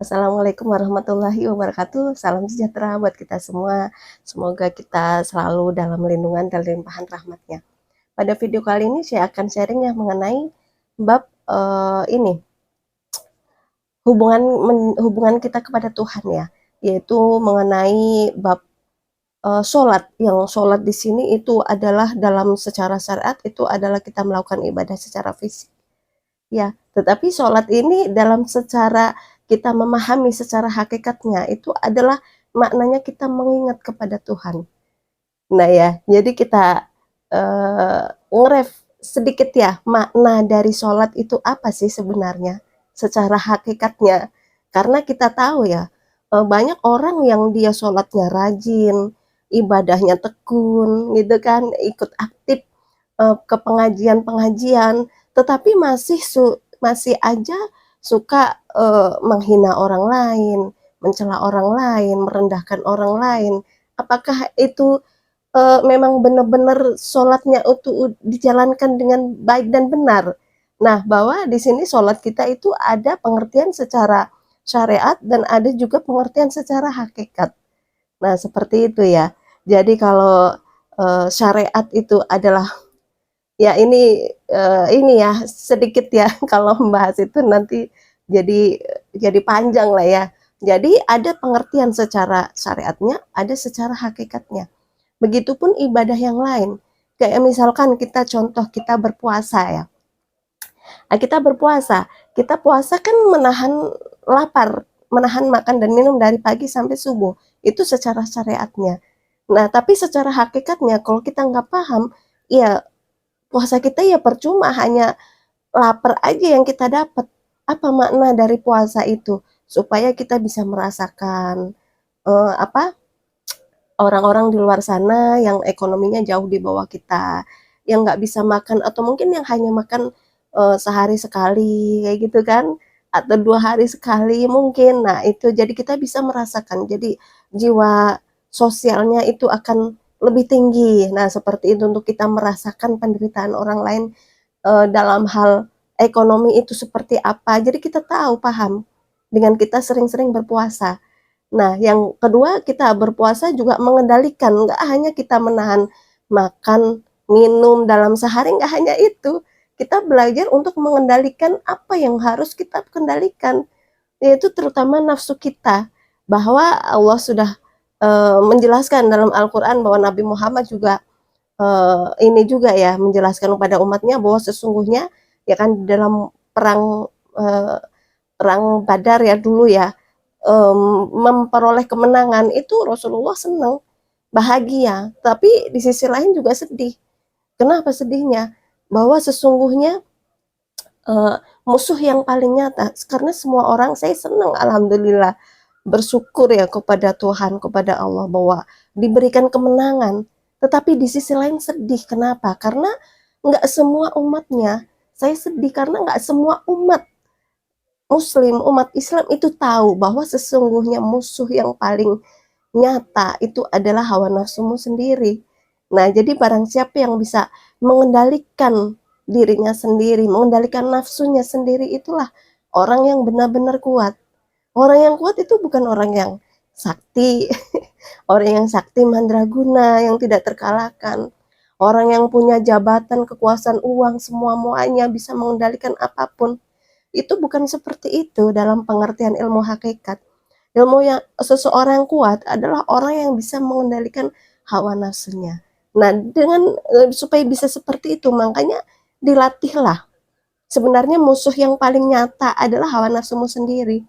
Assalamualaikum warahmatullahi wabarakatuh. Salam sejahtera buat kita semua. Semoga kita selalu dalam lindungan dan limpahan rahmatnya. Pada video kali ini saya akan sharing ya mengenai bab ini hubungan kita kepada Tuhan ya, yaitu mengenai bab sholat. Yang sholat di sini itu adalah dalam secara syariat itu adalah kita melakukan ibadah secara fisik. Ya, tetapi sholat ini dalam secara kita memahami secara hakikatnya itu adalah maknanya kita mengingat kepada Tuhan. Nah ya, jadi kita ngeref sedikit ya makna dari sholat itu apa sih sebenarnya secara hakikatnya. Karena kita tahu ya banyak orang yang dia sholatnya rajin, ibadahnya tekun, gitu kan, ikut aktif ke pengajian-pengajian, tetapi masih aja suka menghina orang lain, mencela orang lain, merendahkan orang lain. Apakah itu memang benar-benar sholatnya itu dijalankan dengan baik dan benar? Nah, bahwa di sini sholat kita itu ada pengertian secara syariat dan ada juga pengertian secara hakikat. Nah, seperti itu ya. Jadi kalau syariat itu adalah ya ini ya sedikit ya kalau membahas itu nanti jadi jadi panjang lah ya. Jadi ada pengertian secara syariatnya, ada secara hakikatnya. Begitupun ibadah yang lain. Kayak misalkan kita contoh kita berpuasa ya. Nah, kita berpuasa, kita puasa kan menahan lapar, menahan makan dan minum dari pagi sampai subuh. Itu secara syariatnya. Nah, tapi secara hakikatnya kalau kita nggak paham, ya puasa kita ya percuma, hanya lapar aja yang kita dapat. Apa makna dari puasa itu? Supaya kita bisa merasakan apa orang-orang di luar sana yang ekonominya jauh di bawah kita, yang nggak bisa makan atau mungkin yang hanya makan sehari sekali kayak gitu kan, atau 2 hari sekali mungkin. Nah itu jadi kita bisa merasakan. Jadi jiwa sosialnya itu akan lebih tinggi. Nah seperti itu untuk kita merasakan penderitaan orang lain dalam hal ekonomi itu seperti apa. Jadi kita tahu, paham dengan kita sering-sering berpuasa. Nah, yang kedua kita berpuasa juga mengendalikan, nggak hanya kita menahan makan, minum dalam sehari, nggak hanya itu. Kita belajar untuk mengendalikan apa yang harus kita kendalikan, yaitu terutama nafsu kita. Bahwa Allah sudah menjelaskan dalam Al-Quran bahwa Nabi Muhammad juga ini juga ya menjelaskan kepada umatnya bahwa sesungguhnya ya kan dalam perang eh, perang Badar ya dulu ya memperoleh kemenangan itu Rasulullah senang, bahagia, tapi di sisi lain juga sedih. Kenapa sedihnya? Bahwa sesungguhnya uh, musuh yang paling nyata, karena semua orang saya senang, alhamdulillah, bersyukur ya kepada Tuhan, kepada Allah bahwa diberikan kemenangan. Tetapi di sisi lain sedih, kenapa? Karena nggak semua umatnya, saya sedih karena nggak semua umat Muslim, umat Islam itu tahu bahwa sesungguhnya musuh yang paling nyata itu adalah hawa nafsumu sendiri. Nah, jadi barang siapa yang bisa mengendalikan dirinya sendiri, mengendalikan nafsunya sendiri, itulah orang yang benar-benar kuat. Orang yang kuat itu bukan orang yang sakti, orang yang sakti mandraguna yang tidak terkalahkan. Orang yang punya jabatan, kekuasaan, uang, semua muanya bisa mengendalikan apapun. Itu bukan seperti itu dalam pengertian ilmu hakikat. Ilmu yang seseorang yang kuat adalah orang yang bisa mengendalikan hawa nafsunya. Nah, dengan supaya bisa seperti itu, makanya dilatihlah. Sebenarnya musuh yang paling nyata adalah hawa nafsumu sendiri,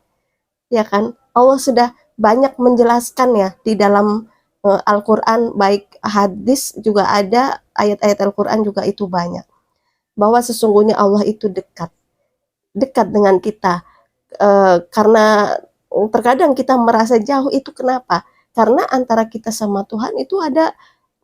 ya kan? Allah sudah banyak menjelaskan ya di dalam Al-Quran, baik hadis juga ada, ayat-ayat Al-Quran juga itu banyak. Bahwa sesungguhnya Allah itu dekat, dekat dengan kita. Karena terkadang kita merasa jauh itu kenapa? Karena antara kita sama Tuhan itu ada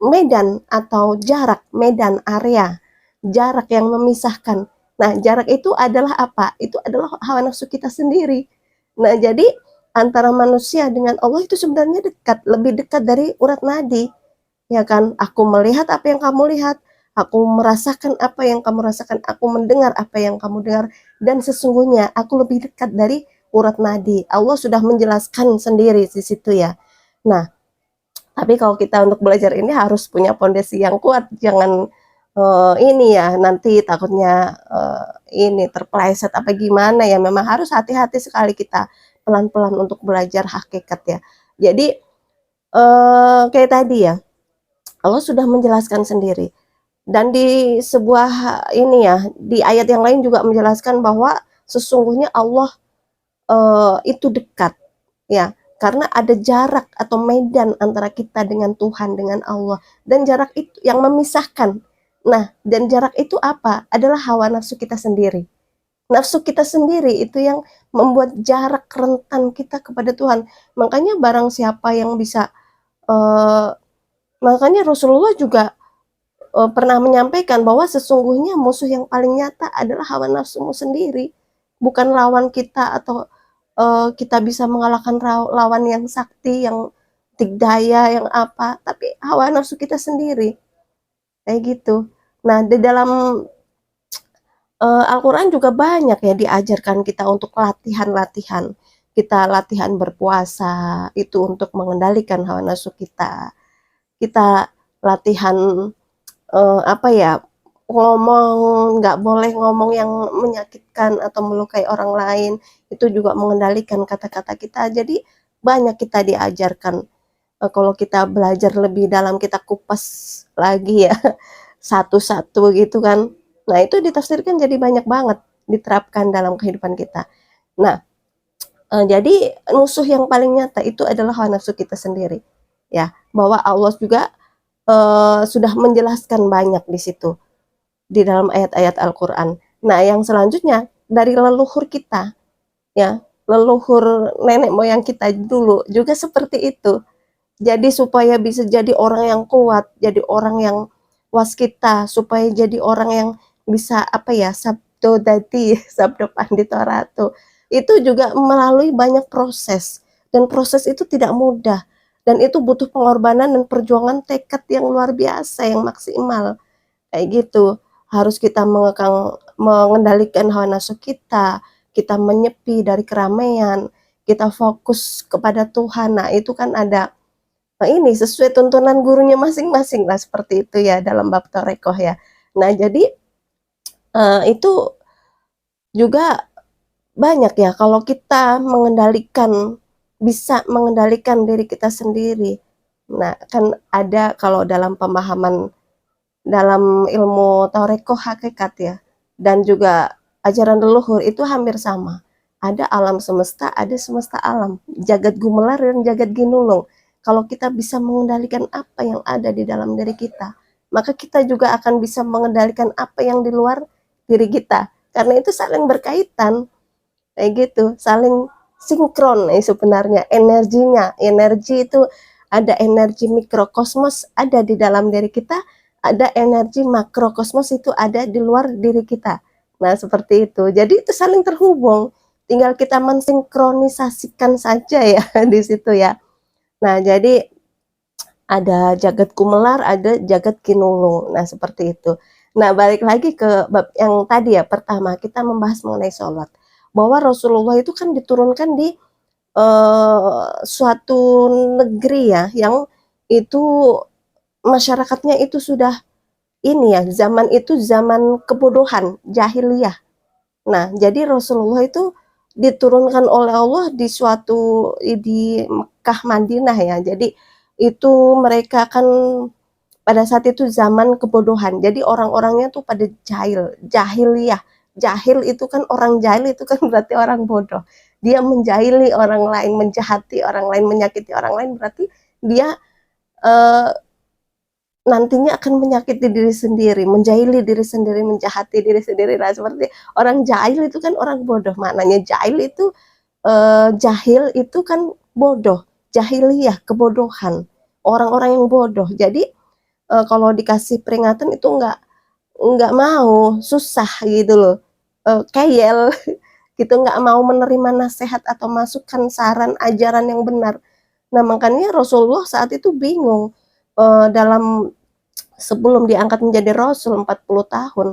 medan atau jarak, medan area, jarak yang memisahkan. Nah, jarak itu adalah apa? Itu adalah hawa nafsu kita sendiri. Nah, jadi antara manusia dengan Allah itu sebenarnya dekat, lebih dekat dari urat nadi. Ya kan? Aku melihat apa yang kamu lihat, aku merasakan apa yang kamu rasakan, aku mendengar apa yang kamu dengar, dan sesungguhnya aku lebih dekat dari urat nadi. Allah sudah menjelaskan sendiri di situ ya. Nah, tapi kalau kita untuk belajar ini harus punya pondasi yang kuat, jangan ini ya nanti takutnya ini terpeleset apa gimana ya. Memang harus hati-hati sekali kita pelan-pelan untuk belajar hakikat ya. Jadi kayak tadi ya, Allah sudah menjelaskan sendiri. Dan di sebuah ini ya, di ayat yang lain juga menjelaskan bahwa sesungguhnya Allah itu dekat ya, karena ada jarak atau medan antara kita dengan Tuhan, dengan Allah, dan jarak itu yang memisahkan. Nah, dan jarak itu apa? Adalah hawa nafsu kita sendiri. Nafsu kita sendiri itu yang membuat jarak rentan kita kepada Tuhan. Makanya barang siapa yang bisa makanya Rasulullah juga pernah menyampaikan bahwa sesungguhnya musuh yang paling nyata adalah hawa nafsumu sendiri, bukan lawan kita atau kita bisa mengalahkan lawan yang sakti, yang dikdaya, yang apa, tapi hawa nafsu kita sendiri, kayak gitu. Nah, di dalam Al-Quran juga banyak ya diajarkan kita untuk latihan-latihan. Kita latihan berpuasa, itu untuk mengendalikan hawa nafsu kita. Kita latihan apa ya, ngomong, nggak boleh ngomong yang menyakitkan atau melukai orang lain, itu juga mengendalikan kata-kata kita. Jadi banyak kita diajarkan. Kalau kita belajar lebih dalam, kita kupas lagi ya satu-satu gitu kan. Nah, itu ditafsirkan jadi banyak banget diterapkan dalam kehidupan kita. Nah, jadi musuh yang paling nyata itu adalah hawa nafsu kita sendiri. Ya, bahwa Allah juga sudah menjelaskan banyak di situ di dalam ayat-ayat Al-Quran. Nah, yang selanjutnya dari leluhur kita, ya, leluhur nenek moyang kita dulu juga seperti itu. Jadi supaya bisa jadi orang yang kuat, jadi orang yang waskita, supaya jadi orang yang bisa apa ya, sabdo dati, sabdo pandito ratu. Itu juga melalui banyak proses, dan proses itu tidak mudah, dan itu butuh pengorbanan dan perjuangan tekad yang luar biasa, yang maksimal. Kayak gitu. Harus kita mengendalikan hawa nafsu kita menyepi dari keramaian, kita fokus kepada Tuhan. Nah, itu kan ada ini sesuai tuntunan gurunya masing-masing lah seperti itu ya dalam bab Torekoh ya. Nah, jadi itu juga banyak ya kalau kita bisa mengendalikan diri kita sendiri. Nah, kan ada kalau dalam pemahaman dalam ilmu Torekoh hakikat ya, dan juga ajaran leluhur itu hampir sama. Ada alam semesta, ada semesta alam, jagat gumelar dan jagat ginulung. Kalau kita bisa mengendalikan apa yang ada di dalam diri kita, maka kita juga akan bisa mengendalikan apa yang di luar diri kita. Karena itu saling berkaitan, kayak gitu, saling sinkron sebenarnya energinya. Energi itu ada energi mikrokosmos ada di dalam diri kita, ada energi makrokosmos itu ada di luar diri kita. Nah, seperti itu. Jadi itu saling terhubung. Tinggal kita mensinkronisasikan saja ya di situ ya. Nah, jadi ada jagat kumelar, ada jagat kinulung. Nah, seperti itu. Nah, balik lagi ke bab yang tadi ya, pertama kita membahas mengenai sholat. Bahwa Rasulullah itu kan diturunkan di suatu negeri ya, yang itu masyarakatnya itu sudah ini ya, zaman itu zaman kebodohan, jahiliyah. Nah, jadi Rasulullah itu diturunkan oleh Allah di suatu di Mekah Madinah ya. Jadi itu mereka kan pada saat itu zaman kebodohan. Jadi orang-orangnya tuh pada jahiliyah. Jahil itu kan orang jahil itu kan berarti orang bodoh. Dia menjahili orang lain, menjahati orang lain, menyakiti orang lain, berarti dia eh, nantinya akan menyakiti diri sendiri, menjahili diri sendiri, menjahati diri sendiri. Nah, seperti orang jahil itu kan orang bodoh. Maknanya jahil itu jahil itu kan bodoh, jahiliyah, kebodohan, orang-orang yang bodoh. Jadi kalau dikasih peringatan itu nggak mau, susah gitu loh, kayel gitu, nggak mau menerima nasihat atau masukan, saran, ajaran yang benar. Nah, makanya Rasulullah saat itu bingung dalam sebelum diangkat menjadi Rasul 40 tahun,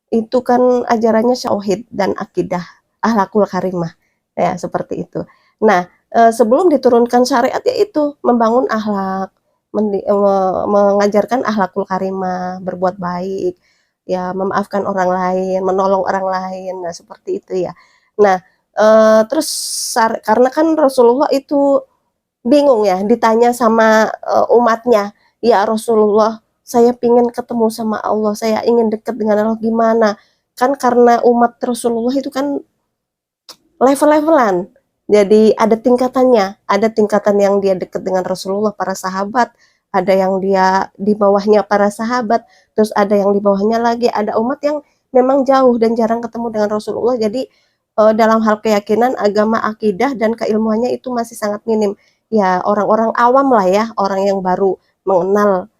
itu kan ajarannya syauhid dan akidah, ahlakul karimah. Ya, seperti itu. Nah, sebelum diturunkan syariat yaitu membangun akhlak, mengajarkan akhlakul karimah, berbuat baik, ya memaafkan orang lain, menolong orang lain, nah seperti itu ya. Nah, terus karena kan Rasulullah itu bingung ya ditanya sama, umatnya, "Ya Rasulullah, saya ingin ketemu sama Allah, saya ingin dekat dengan Allah, gimana?" Kan karena umat Rasulullah itu kan level-levelan. Jadi ada tingkatan yang dia dekat dengan Rasulullah, para sahabat, ada yang dia di bawahnya para sahabat, terus ada yang di bawahnya lagi, ada umat yang memang jauh dan jarang ketemu dengan Rasulullah. Jadi, dalam hal keyakinan, agama, akidah, dan keilmuannya itu masih sangat minim. Ya, orang-orang awam lah ya, orang yang baru mengenal,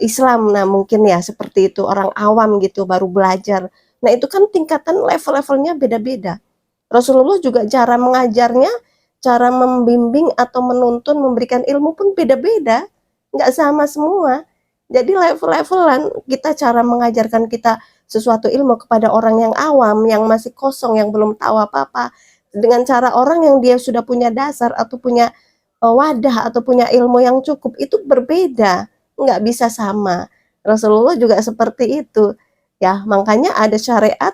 Islam. Nah, mungkin ya seperti itu, orang awam gitu, baru belajar. Nah, itu kan tingkatan level-levelnya beda-beda. Rasulullah juga cara mengajarnya, cara membimbing atau menuntun, memberikan ilmu pun beda-beda, nggak sama semua. Jadi level-levelan kita cara mengajarkan kita sesuatu ilmu kepada orang yang awam, yang masih kosong, yang belum tahu apa-apa, dengan cara orang yang dia sudah punya dasar atau punya wadah atau punya ilmu yang cukup, itu berbeda, nggak bisa sama. Rasulullah juga seperti itu, ya makanya ada syariat,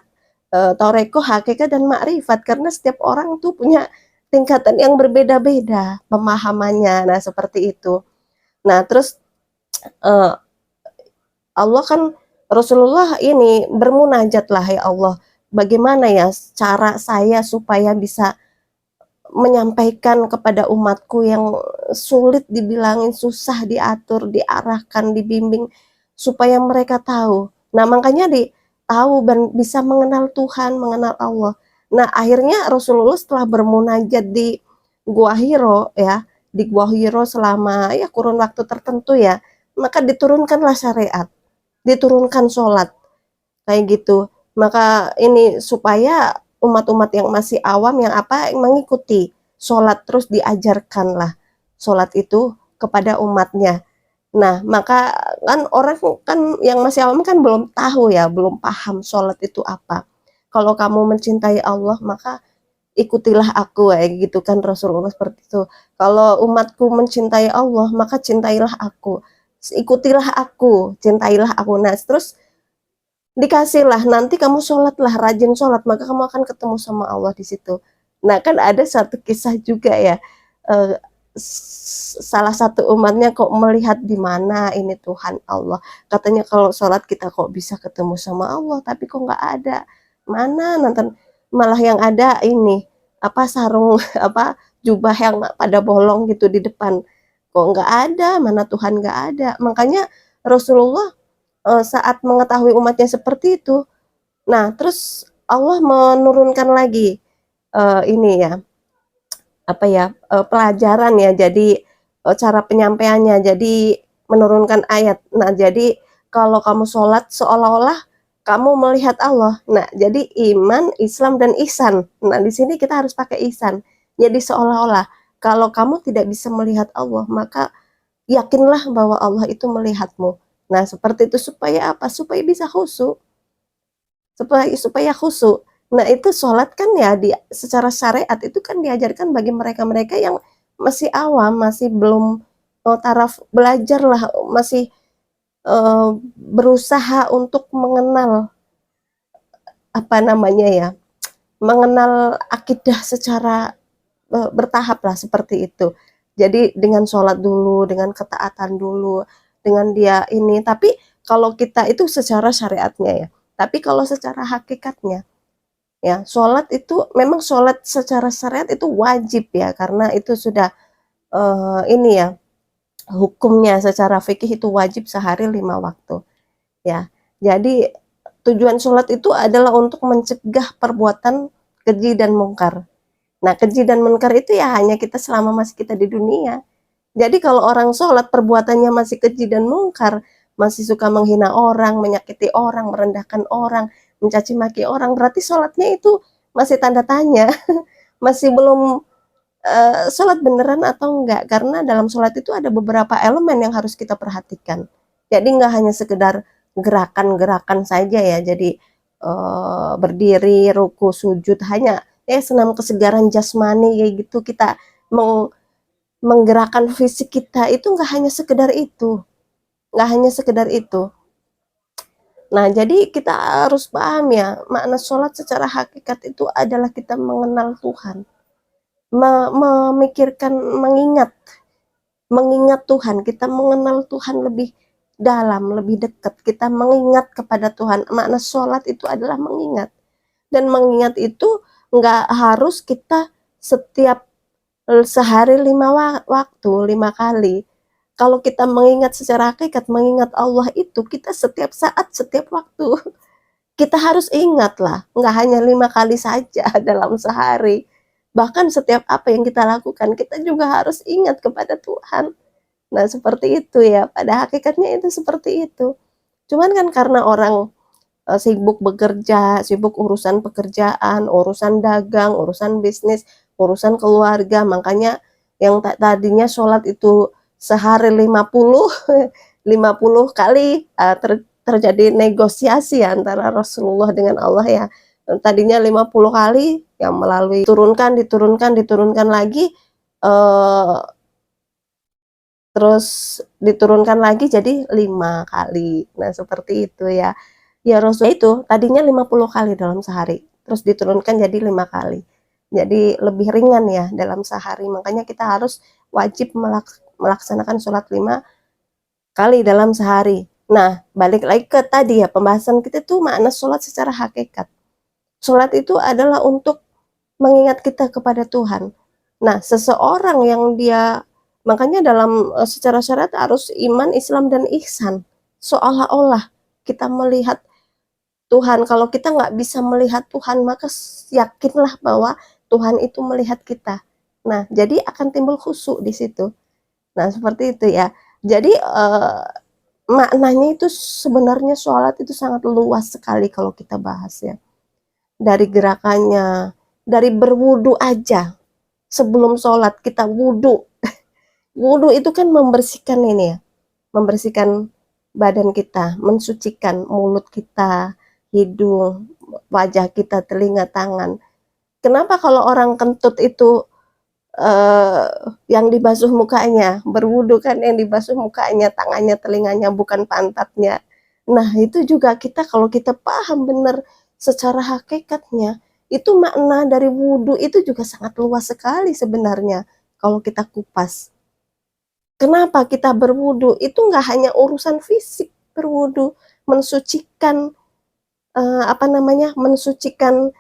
Torekoh, hakikat, dan makrifat karena setiap orang tuh punya tingkatan yang berbeda-beda pemahamannya. Nah, seperti itu. Nah, terus uh, Allah kan Rasulullah ini bermunajat lah ya Allah. Bagaimana ya cara saya supaya bisa menyampaikan kepada umatku yang sulit dibilangin, susah diatur, diarahkan, dibimbing supaya mereka tahu. Nah, makanya tahu dan bisa mengenal Tuhan, mengenal Allah. Nah, akhirnya Rasulullah setelah bermunajat di Gua Hiro ya, di Gua Hiro selama ya kurun waktu tertentu ya, maka diturunkanlah syariat, diturunkan sholat kayak gitu. Maka ini supaya umat-umat yang masih awam yang apa mengikuti sholat terus diajarkanlah sholat itu kepada umatnya. Nah, maka kan orang kan yang masih awam kan belum tahu ya, belum paham sholat itu apa. Kalau kamu mencintai Allah, maka ikutilah aku kayak gitu kan Rasulullah seperti itu. Kalau umatku mencintai Allah, maka cintailah aku. Ikutilah aku, cintailah aku. Nah, terus dikasihlah nanti kamu sholatlah rajin sholat maka kamu akan ketemu sama Allah di situ. Nah kan ada satu kisah juga ya, eh, salah satu umatnya kok melihat di mana ini Tuhan Allah, katanya kalau sholat kita kok bisa ketemu sama Allah tapi kok nggak ada, mana nonton, malah yang ada ini apa sarung apa jubah yang pada bolong gitu di depan, kok nggak ada, mana Tuhan nggak ada. Makanya Rasulullah saat mengetahui umatnya seperti itu, nah terus Allah menurunkan lagi, ini ya, apa ya, pelajaran ya, jadi, cara penyampaiannya, jadi menurunkan ayat. Nah, jadi kalau kamu sholat seolah-olah kamu melihat Allah. Nah, jadi iman, Islam, dan ihsan. Nah, di sini kita harus pakai ihsan. Jadi seolah-olah kalau kamu tidak bisa melihat Allah, maka yakinlah bahwa Allah itu melihatmu. Nah, seperti itu supaya apa? Supaya bisa khusyuk, supaya khusyuk. Nah, itu sholat kan ya secara syariat itu kan diajarkan bagi mereka-mereka yang masih awam, masih belum taraf belajar lah, masih berusaha untuk mengenal apa namanya ya, mengenal akidah secara bertahap lah seperti itu. Jadi dengan sholat dulu, dengan ketaatan dulu, dengan dia ini. Tapi kalau kita itu secara syariatnya ya. Tapi kalau secara hakikatnya, ya sholat itu memang sholat secara syariat itu wajib ya, karena itu sudah ini ya hukumnya secara fikih itu wajib sehari 5 waktu. Ya, jadi tujuan sholat itu adalah untuk mencegah perbuatan keji dan mungkar. Nah, keji dan munkar itu ya hanya kita selama masih kita di dunia. Jadi kalau orang sholat perbuatannya masih keji dan mungkar, masih suka menghina orang, menyakiti orang, merendahkan orang, mencaci maki orang, berarti sholatnya itu masih tanda tanya, masih belum sholat beneran atau enggak. Karena dalam sholat itu ada beberapa elemen yang harus kita perhatikan. Jadi nggak hanya sekedar gerakan-gerakan saja ya, jadi berdiri, ruku, sujud, hanya senam kesegaran jasmani kayak gitu, kita menggerakkan fisik kita, itu nggak hanya sekedar itu, nggak hanya sekedar itu. Nah, jadi kita harus paham ya, makna sholat secara hakikat itu adalah kita mengenal Tuhan, memikirkan, mengingat Tuhan, kita mengenal Tuhan lebih dalam, lebih dekat, kita mengingat kepada Tuhan. Makna sholat itu adalah mengingat. Dan mengingat itu nggak harus kita setiap sehari 5 waktu, 5 kali. Kalau kita mengingat secara hakikat, mengingat Allah itu, kita setiap saat, setiap waktu, kita harus ingat lah, nggak hanya 5 kali saja dalam sehari. Bahkan setiap apa yang kita lakukan, kita juga harus ingat kepada Tuhan. Nah, seperti itu ya, pada hakikatnya itu seperti itu. Cuman kan karena orang sibuk bekerja, sibuk urusan pekerjaan, urusan dagang, urusan bisnis, urusan keluarga, makanya yang tadinya sholat itu sehari 50, 50 kali terjadi negosiasi antara Rasulullah dengan Allah ya. Tadinya 50 kali yang melalui diturunkan lagi, eh, terus diturunkan lagi jadi 5 kali. Nah, seperti itu ya. Ya Rasul itu tadinya 50 kali dalam sehari, terus diturunkan jadi 5 kali. Jadi lebih ringan ya dalam sehari. Makanya kita harus wajib melaksanakan sholat 5 kali dalam sehari. Nah, balik lagi ke tadi ya, pembahasan kita tuh makna sholat secara hakikat. Sholat itu adalah untuk mengingat kita kepada Tuhan. Nah, seseorang yang dia, makanya dalam secara syariat harus iman, Islam, dan ihsan. Seolah-olah kita melihat Tuhan. Kalau kita nggak bisa melihat Tuhan, maka yakinlah bahwa Tuhan itu melihat kita. Nah, jadi akan timbul khusyuk di situ. Nah, seperti itu ya. Jadi maknanya itu sebenarnya sholat itu sangat luas sekali kalau kita bahas ya. Dari gerakannya, dari berwudu aja. Sebelum sholat kita wudu. Wudu itu kan membersihkan ini ya, membersihkan badan kita, mensucikan mulut kita, hidung, wajah kita, telinga, tangan. Kenapa kalau orang kentut itu eh, yang dibasuh mukanya, berwudu kan yang dibasuh mukanya, tangannya, telinganya, bukan pantatnya. Nah, itu juga kita kalau kita paham benar secara hakikatnya, itu makna dari wudu itu juga sangat luas sekali sebenarnya kalau kita kupas. Kenapa kita berwudu? Itu nggak hanya urusan fisik berwudu, mensucikan apa namanya, mensucikan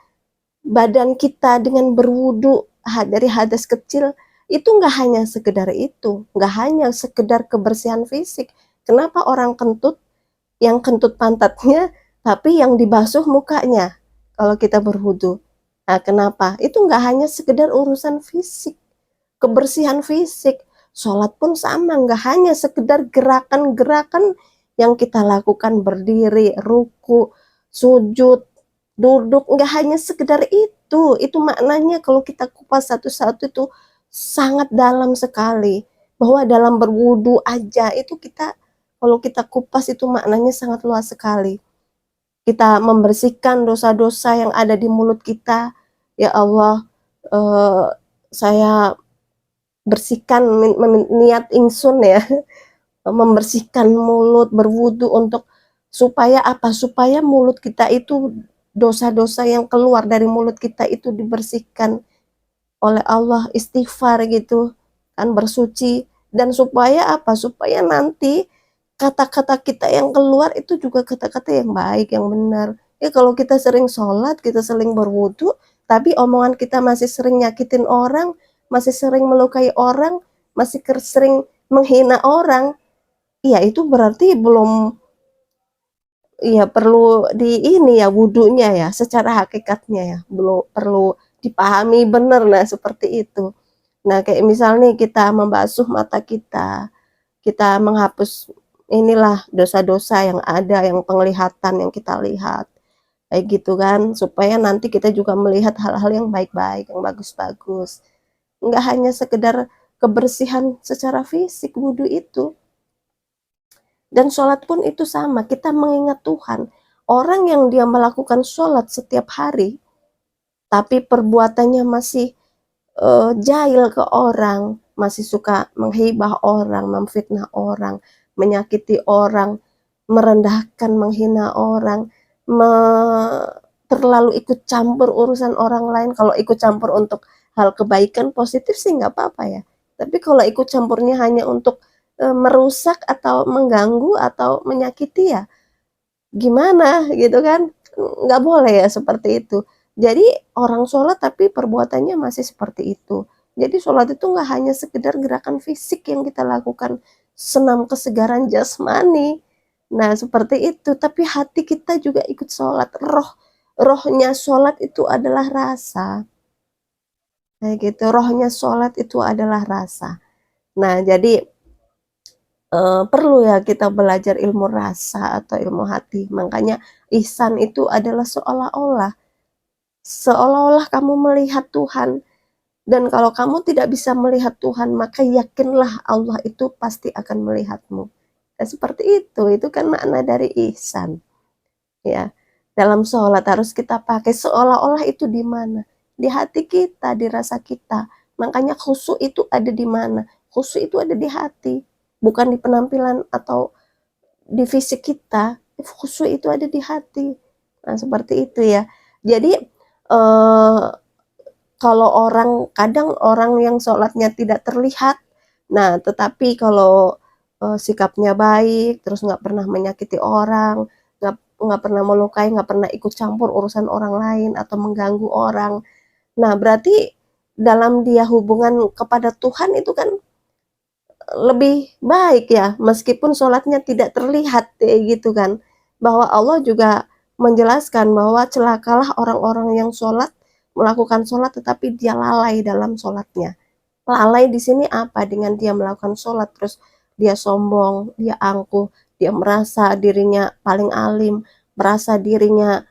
badan kita dengan berwudu dari hadas kecil, itu nggak hanya sekedar itu, nggak hanya sekedar kebersihan fisik. Kenapa orang kentut, yang kentut pantatnya, tapi yang dibasuh mukanya kalau kita berwudu? Nah, kenapa? Itu nggak hanya sekedar urusan fisik, kebersihan fisik. Sholat pun sama, nggak hanya sekedar gerakan-gerakan yang kita lakukan berdiri, ruku, sujud, duduk, nggak hanya sekedar itu maknanya kalau kita kupas satu-satu itu sangat dalam sekali, bahwa dalam berwudu aja itu kita, kalau kita kupas itu maknanya sangat luas sekali. Kita membersihkan dosa-dosa yang ada di mulut kita. Ya Allah, eh, saya bersihkan niat ingsun ya, membersihkan mulut, berwudu untuk supaya apa? Supaya mulut kita itu, dosa-dosa yang keluar dari mulut kita itu dibersihkan oleh Allah, istighfar gitu kan, bersuci. Dan supaya apa? Supaya nanti kata-kata kita yang keluar itu juga kata-kata yang baik, yang benar. Ya kalau kita sering sholat, kita sering berwudu, tapi omongan kita masih sering nyakitin orang, masih sering melukai orang, masih sering menghina orang, ya itu berarti belum, ya perlu di ini ya, wudunya ya, secara hakikatnya ya, belum perlu dipahami benar. Nah, seperti itu. Nah, kayak misalnya kita membasuh mata kita menghapus inilah dosa-dosa yang ada, yang penglihatan yang kita lihat, kayak gitu kan, supaya nanti kita juga melihat hal-hal yang baik-baik, yang bagus-bagus. Nggak hanya sekedar kebersihan secara fisik wudhu itu. Dan sholat pun itu sama, kita mengingat Tuhan. Orang yang dia melakukan sholat setiap hari, tapi perbuatannya masih jahil ke orang, masih suka menghibah orang, memfitnah orang, menyakiti orang, merendahkan, menghina orang, me terlalu ikut campur urusan orang lain. Kalau ikut campur untuk hal kebaikan positif sih nggak apa-apa ya. Tapi kalau ikut campurnya hanya untuk merusak atau mengganggu atau menyakiti ya gimana gitu kan? Nggak boleh ya seperti itu. Jadi orang sholat tapi perbuatannya masih seperti itu. Jadi sholat itu nggak hanya sekedar gerakan fisik yang kita lakukan, senam kesegaran jasmani. Nah seperti itu, tapi hati kita juga ikut sholat. Rohnya sholat itu adalah rasa. Kayak gitu, rohnya sholat itu adalah rasa. Nah jadi perlu ya kita belajar ilmu rasa atau ilmu hati. Makanya ihsan itu adalah seolah-olah kamu melihat Tuhan, dan kalau kamu tidak bisa melihat Tuhan, maka yakinlah Allah itu pasti akan melihatmu. Nah, seperti itu kan makna dari ihsan. Ya, dalam sholat harus kita pakai seolah-olah itu di mana? Di hati kita, di rasa kita. Makanya khusyuk itu ada di mana? Khusyuk itu ada di hati, bukan di penampilan atau di fisik kita. Khusyuk itu ada di hati. Nah, seperti itu ya. Jadi kalau kadang orang yang sholatnya tidak terlihat, nah tetapi kalau sikapnya baik, terus nggak pernah menyakiti orang, nggak pernah melukai, nggak pernah ikut campur urusan orang lain atau mengganggu orang. Nah berarti dalam dia hubungan kepada Tuhan itu kan lebih baik ya, meskipun sholatnya tidak terlihat gitu kan. Bahwa Allah juga menjelaskan bahwa celakalah orang-orang yang melakukan sholat tetapi dia lalai dalam sholatnya. Lalai di sini apa? Dengan dia melakukan sholat terus dia sombong, dia angkuh, dia merasa dirinya paling alim, merasa dirinya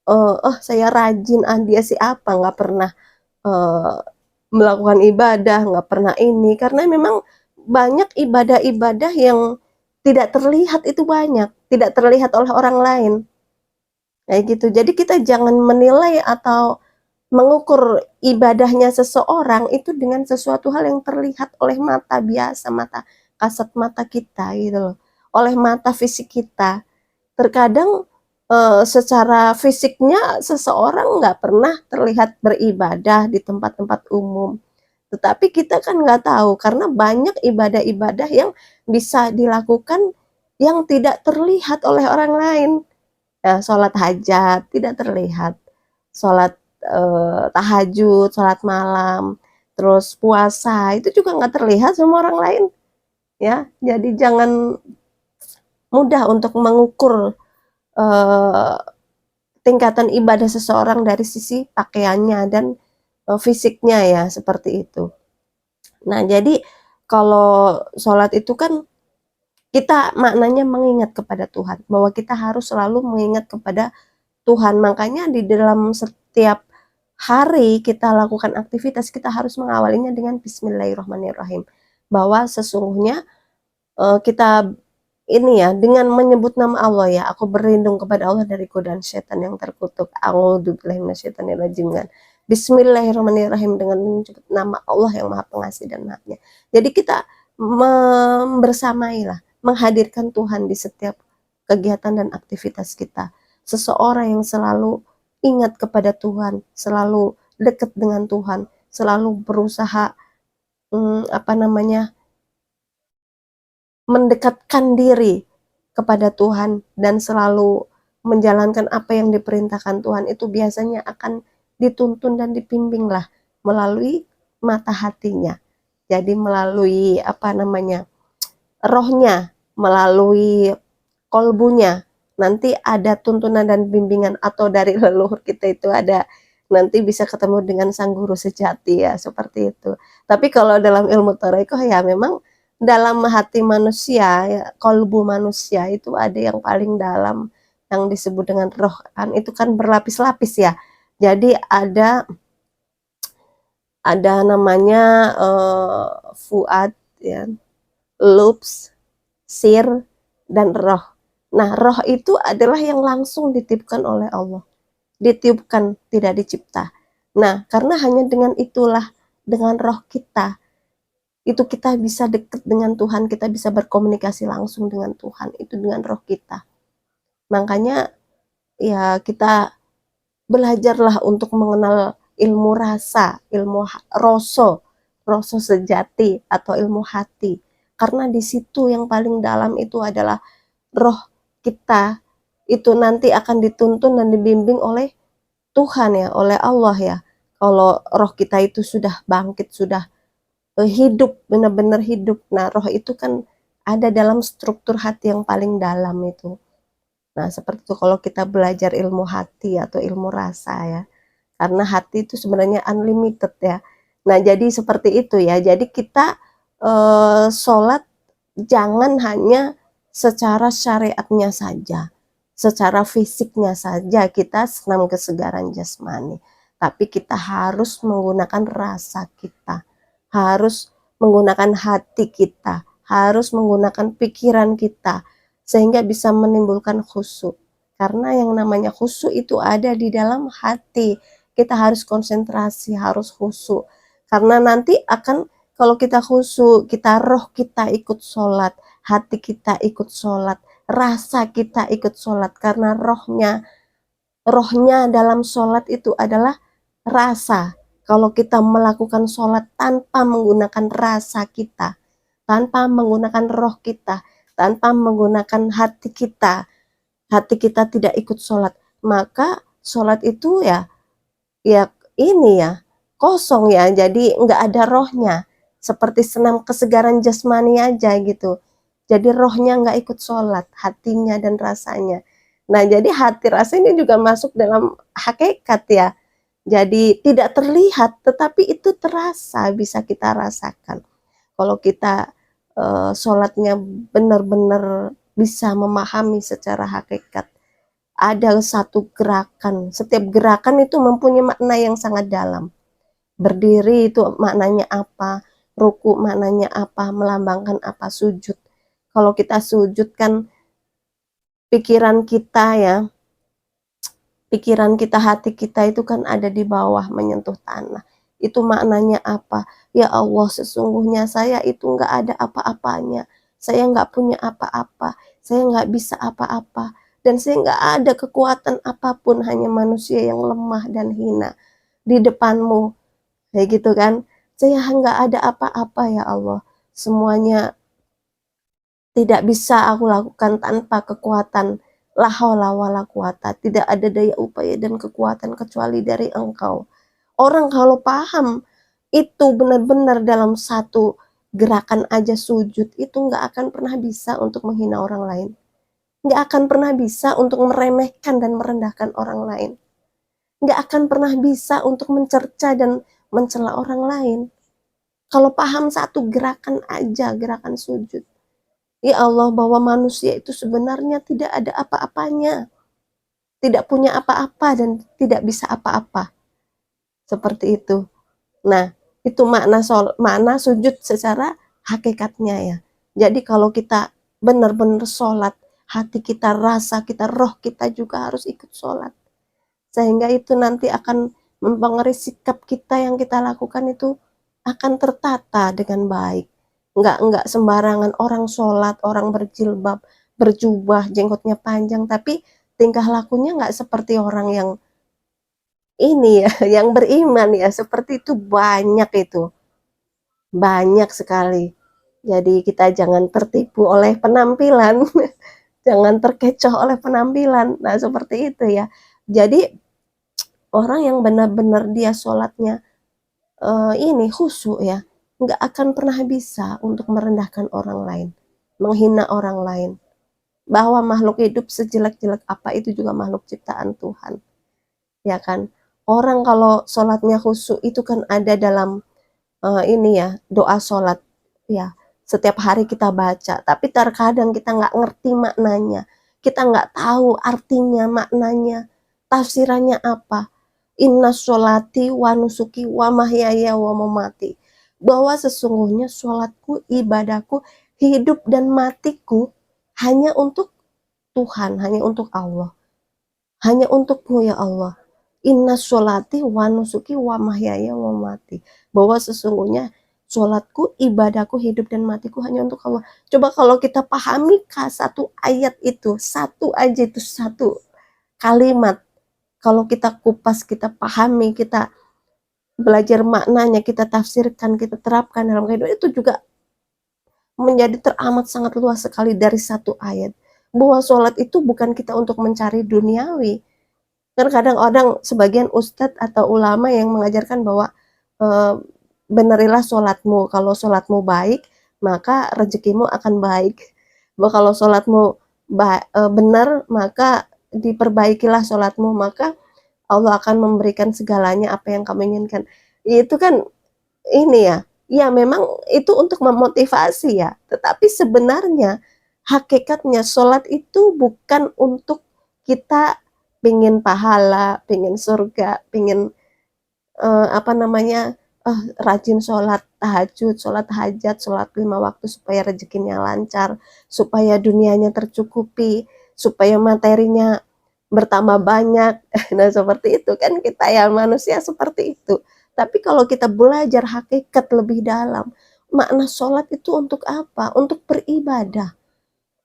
oh saya rajin, dia sih apa, nggak pernah eh, melakukan ibadah, nggak pernah ini, karena memang banyak ibadah-ibadah yang tidak terlihat, itu banyak, tidak terlihat oleh orang lain, kayak gitu. Jadi kita jangan menilai atau mengukur ibadahnya seseorang itu dengan sesuatu hal yang terlihat oleh mata biasa, mata kasat mata kita gitu loh, oleh mata fisik kita. Terkadang secara fisiknya seseorang nggak pernah terlihat beribadah di tempat-tempat umum. Tetapi kita kan nggak tahu karena banyak ibadah-ibadah yang bisa dilakukan yang tidak terlihat oleh orang lain. Ya, sholat hajat tidak terlihat, sholat tahajud, sholat malam, terus puasa itu juga nggak terlihat sama orang lain ya. Jadi jangan mudah untuk mengukur eh, tingkatan ibadah seseorang dari sisi pakaiannya dan fisiknya ya seperti itu. Nah jadi kalau sholat itu kan kita maknanya mengingat kepada Tuhan, bahwa kita harus selalu mengingat kepada Tuhan. Makanya di dalam setiap hari kita lakukan aktivitas, kita harus mengawalinya dengan Bismillahirrahmanirrahim. Bahwa sesungguhnya kita ini ya, dengan menyebut nama Allah ya, aku berlindung kepada Allah dari godaan setan yang terkutuk. A'udzubillahi minasyaitonirrajim kan. Bismillahirrahmanirrahim, dengan menyebut nama Allah yang Maha Pengasih dan Maha Penyayang. Jadi kita membersamailah, menghadirkan Tuhan di setiap kegiatan dan aktivitas kita. Seseorang yang selalu ingat kepada Tuhan, selalu dekat dengan Tuhan, selalu berusaha apa namanya, mendekatkan diri kepada Tuhan dan selalu menjalankan apa yang diperintahkan Tuhan, itu biasanya akan dituntun dan dibimbinglah melalui mata hatinya. Jadi melalui apa namanya, rohnya, melalui kolbunya, nanti ada tuntunan dan bimbingan, atau dari leluhur kita itu ada, nanti bisa ketemu dengan sang guru sejati ya, seperti itu. Tapi kalau dalam ilmu tarekat ya memang dalam hati manusia ya, kolbu manusia itu ada yang paling dalam yang disebut dengan roh, kan itu kan berlapis-lapis ya. Jadi ada namanya fuad ya, lubs, sir, dan roh. Nah, roh itu adalah yang langsung ditiupkan oleh Allah. Ditiupkan, tidak dicipta. Nah, karena hanya dengan itulah, dengan roh kita, itu kita bisa dekat dengan Tuhan, kita bisa berkomunikasi langsung dengan Tuhan, itu dengan roh kita. Makanya ya kita belajarlah untuk mengenal ilmu rasa, ilmu rasa sejati atau ilmu hati. Karena di situ yang paling dalam itu adalah roh kita, itu nanti akan dituntun dan dibimbing oleh Tuhan ya, oleh Allah ya. Kalau roh kita itu sudah bangkit, sudah hidup, benar-benar hidup. Nah, roh itu kan ada dalam struktur hati yang paling dalam itu. Nah, seperti itu kalau kita belajar ilmu hati atau ilmu rasa ya. Karena hati itu sebenarnya unlimited ya. Nah, jadi seperti itu ya. Jadi kita sholat jangan hanya secara syariatnya saja, secara fisiknya saja kita senam kesegaran jasmani. Tapi kita harus menggunakan rasa kita, harus menggunakan hati kita, harus menggunakan pikiran kita, sehingga bisa menimbulkan khusyuk. Karena yang namanya khusyuk itu ada di dalam hati. Kita harus konsentrasi, harus khusyuk. Karena nanti akan, kalau kita khusyuk, kita roh kita ikut sholat, hati kita ikut sholat, rasa kita ikut sholat. Karena rohnya dalam sholat itu adalah rasa. Kalau kita melakukan sholat tanpa menggunakan rasa kita, tanpa menggunakan roh kita, tanpa menggunakan hati kita tidak ikut sholat, maka sholat itu ya ya ini ya kosong ya, jadi nggak ada rohnya, seperti senam kesegaran jasmani aja gitu. Jadi rohnya nggak ikut sholat, hatinya dan rasanya. Nah, jadi hati rasa ini juga masuk dalam hakikat ya. Jadi tidak terlihat, tetapi itu terasa, bisa kita rasakan. Kalau kita sholatnya benar-benar bisa memahami secara hakikat, ada satu gerakan, setiap gerakan itu mempunyai makna yang sangat dalam. Berdiri itu maknanya apa, ruku maknanya apa, melambangkan apa, sujud. Kalau kita sujud kan pikiran kita ya, pikiran kita, hati kita itu kan ada di bawah menyentuh tanah. Itu maknanya apa? Ya Allah, sesungguhnya saya itu nggak ada apa-apanya. Saya nggak punya apa-apa. Saya nggak bisa apa-apa. Dan saya nggak ada kekuatan apapun, hanya manusia yang lemah dan hina di depanmu. Kayak gitu kan. Saya nggak ada apa-apa ya Allah. Semuanya tidak bisa aku lakukan tanpa kekuatan. La haula wala quwata, tidak ada daya upaya dan kekuatan kecuali dari Engkau. Orang kalau paham itu benar-benar dalam satu gerakan aja sujud, itu nggak akan pernah bisa untuk menghina orang lain. Nggak akan pernah bisa untuk meremehkan dan merendahkan orang lain. Nggak akan pernah bisa untuk mencerca dan mencela orang lain. Kalau paham satu gerakan aja, gerakan sujud. Ya Allah, bahwa manusia itu sebenarnya tidak ada apa-apanya, tidak punya apa-apa dan tidak bisa apa-apa. Seperti itu. Nah, itu makna sujud secara hakikatnya ya. Jadi kalau kita benar-benar sholat, hati kita, rasa kita, roh kita juga harus ikut sholat. Sehingga itu nanti akan mempengaruhi sikap kita yang kita lakukan itu akan tertata dengan baik. Enggak sembarangan orang sholat, orang berjilbab, berjubah, jenggotnya panjang, tapi tingkah lakunya nggak seperti orang yang ini ya, yang beriman ya, seperti itu banyak itu. Banyak sekali. Jadi kita jangan tertipu oleh penampilan, jangan terkecoh oleh penampilan. Nah, seperti itu ya. Jadi orang yang benar-benar dia sholatnya ini khusyuk ya, nggak akan pernah bisa untuk merendahkan orang lain, menghina orang lain. Bahwa makhluk hidup sejelek-jelek apa itu juga makhluk ciptaan Tuhan, ya kan? Orang kalau sholatnya khusyuk itu kan ada dalam ini ya, doa sholat ya, setiap hari kita baca, tapi terkadang kita nggak ngerti maknanya, kita nggak tahu artinya, maknanya, tafsirannya apa. Inna sholati wa nusuki wa mahyaya wa mamati, bahwa sesungguhnya sholatku, ibadahku, hidup dan matiku hanya untuk Tuhan, hanya untuk Allah, hanya untukmu ya Allah. Inna sholati wa nusuki wa mahyaya wa mamati. Bahwa sesungguhnya sholatku, ibadahku, hidup dan matiku hanya untuk Allah. Coba kalau kita pahami satu ayat itu, satu aja itu, satu kalimat. Kalau kita kupas, kita pahami, kita belajar maknanya, kita tafsirkan, kita terapkan dalam kehidupan, itu juga menjadi teramat sangat luas sekali dari satu ayat. Bahwa sholat itu bukan kita untuk mencari duniawi. Terkadang orang, sebagian ustadz atau ulama yang mengajarkan bahwa e, benerilah sholatmu, kalau sholatmu baik, maka rezekimu akan baik. Bahwa kalau sholatmu benar, maka diperbaikilah sholatmu, maka Allah akan memberikan segalanya apa yang kamu inginkan. Itu kan ini ya, ya memang itu untuk memotivasi ya, tetapi sebenarnya hakikatnya sholat itu bukan untuk kita pengen pahala, pengen surga, pengen apa namanya, rajin sholat tahajud, sholat hajat, sholat 5 waktu supaya rezekinya lancar, supaya dunianya tercukupi, supaya materinya bertambah banyak. Nah, seperti itu kan kita ya manusia seperti itu. Tapi kalau kita belajar hakikat lebih dalam, makna sholat itu untuk apa? Untuk beribadah,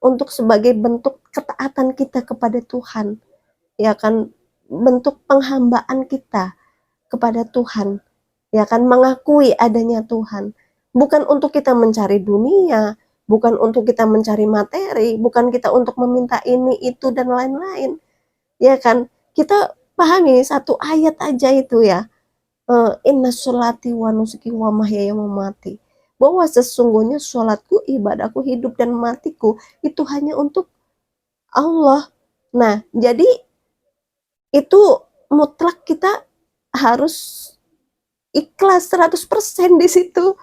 untuk sebagai bentuk ketaatan kita kepada Tuhan, ya kan, bentuk penghambaan kita kepada Tuhan, ya kan, mengakui adanya Tuhan. Bukan untuk kita mencari dunia, bukan untuk kita mencari materi, bukan kita untuk meminta ini, itu, dan lain-lain. Ya kan, kita pahami satu ayat aja itu ya, inna sholati wa nusuki wa mahyaya wa mamati. Bahwa sesungguhnya sholatku, ibadahku, hidup dan matiku itu hanya untuk Allah. Nah, jadi itu mutlak kita harus ikhlas 100% di situ.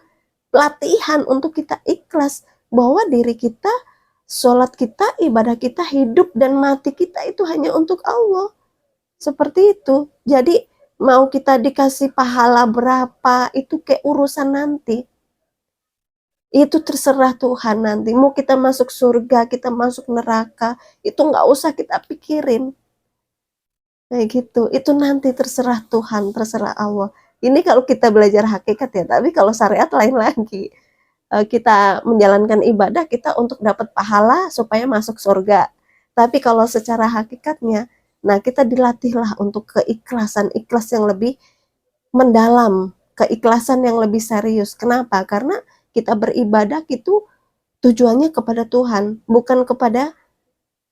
Latihan untuk kita ikhlas bahwa diri kita, sholat kita, ibadah kita, hidup dan mati kita itu hanya untuk Allah. Seperti itu. Jadi mau kita dikasih pahala berapa itu kayak urusan nanti. Itu terserah Tuhan nanti. Mau kita masuk surga, kita masuk neraka, itu nggak usah kita pikirin. Kayak gitu. Itu nanti terserah Tuhan, terserah Allah. Ini kalau kita belajar hakikat ya, tapi kalau syariat lain lagi. Kita menjalankan ibadah kita untuk dapat pahala supaya masuk surga. Tapi kalau secara hakikatnya, nah kita dilatihlah untuk keikhlasan, ikhlas yang lebih mendalam, keikhlasan yang lebih serius. Kenapa? Karena kita beribadah itu tujuannya kepada Tuhan, bukan kepada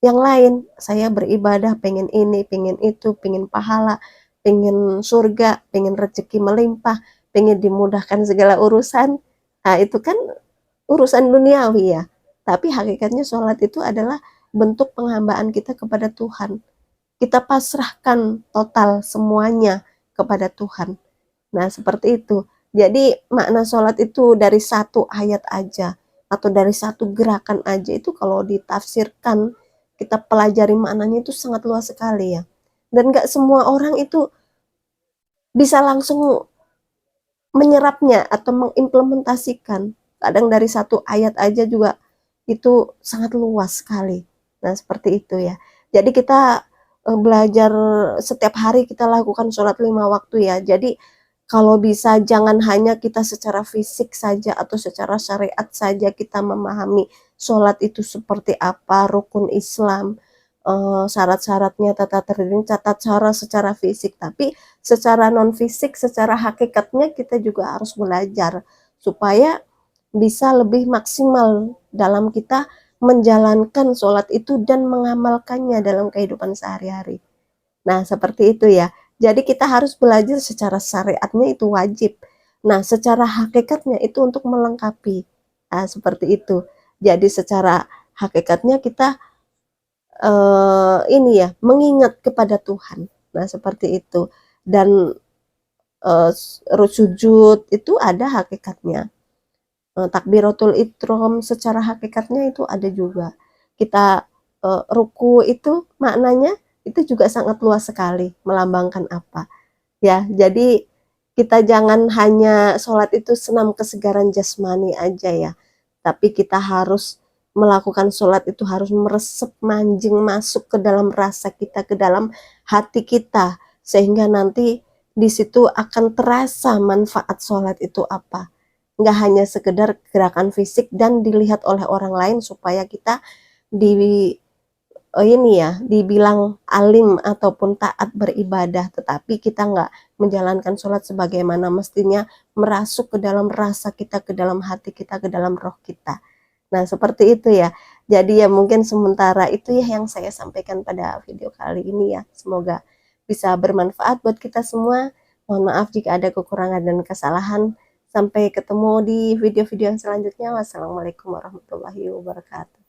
yang lain. Saya beribadah pengen ini, pengen itu, pengen pahala, pengen surga, pengen rezeki melimpah, pengen dimudahkan segala urusan. Nah, itu kan urusan duniawi ya. Tapi hakikatnya sholat itu adalah bentuk penghambaan kita kepada Tuhan. Kita pasrahkan total semuanya kepada Tuhan. Nah, seperti itu. Jadi makna sholat itu dari satu ayat aja atau dari satu gerakan aja itu kalau ditafsirkan, kita pelajari maknanya itu sangat luas sekali ya. Dan gak semua orang itu bisa langsung menyerapnya atau mengimplementasikan. Kadang dari satu ayat aja juga itu sangat luas sekali. Nah, seperti itu ya. Jadi kita belajar setiap hari kita lakukan sholat 5 waktu ya. Jadi kalau bisa jangan hanya kita secara fisik saja atau secara syariat saja kita memahami sholat itu seperti apa, rukun Islam, syarat-syaratnya, tata cara secara fisik, tapi secara non fisik, secara hakikatnya kita juga harus belajar supaya bisa lebih maksimal dalam kita menjalankan sholat itu dan mengamalkannya dalam kehidupan sehari-hari. Nah, seperti itu ya. Jadi kita harus belajar secara syariatnya itu wajib. Nah, secara hakikatnya itu untuk melengkapi. Nah, seperti itu. Jadi secara hakikatnya kita ini ya, mengingat kepada Tuhan. Nah, seperti itu. Dan sujud itu ada hakikatnya. Takbiratul ihram secara hakikatnya itu ada juga. Kita ruku itu maknanya itu juga sangat luas sekali, melambangkan apa. Ya, jadi kita jangan hanya sholat itu senam kesegaran jasmani aja ya, tapi kita harus melakukan sholat itu harus meresep, manjing masuk ke dalam rasa kita, ke dalam hati kita, sehingga nanti di situ akan terasa manfaat sholat itu apa. Nggak hanya sekedar gerakan fisik dan dilihat oleh orang lain supaya kita di ini ya, dibilang alim ataupun taat beribadah, tetapi kita nggak menjalankan sholat sebagaimana mestinya, merasuk ke dalam rasa kita, ke dalam hati kita, ke dalam roh kita. Nah, seperti itu ya. Jadi ya mungkin sementara itu ya yang saya sampaikan pada video kali ini ya. Semoga bisa bermanfaat buat kita semua. Mohon maaf jika ada kekurangan dan kesalahan. Sampai ketemu di video-video yang selanjutnya. Wassalamualaikum warahmatullahi wabarakatuh.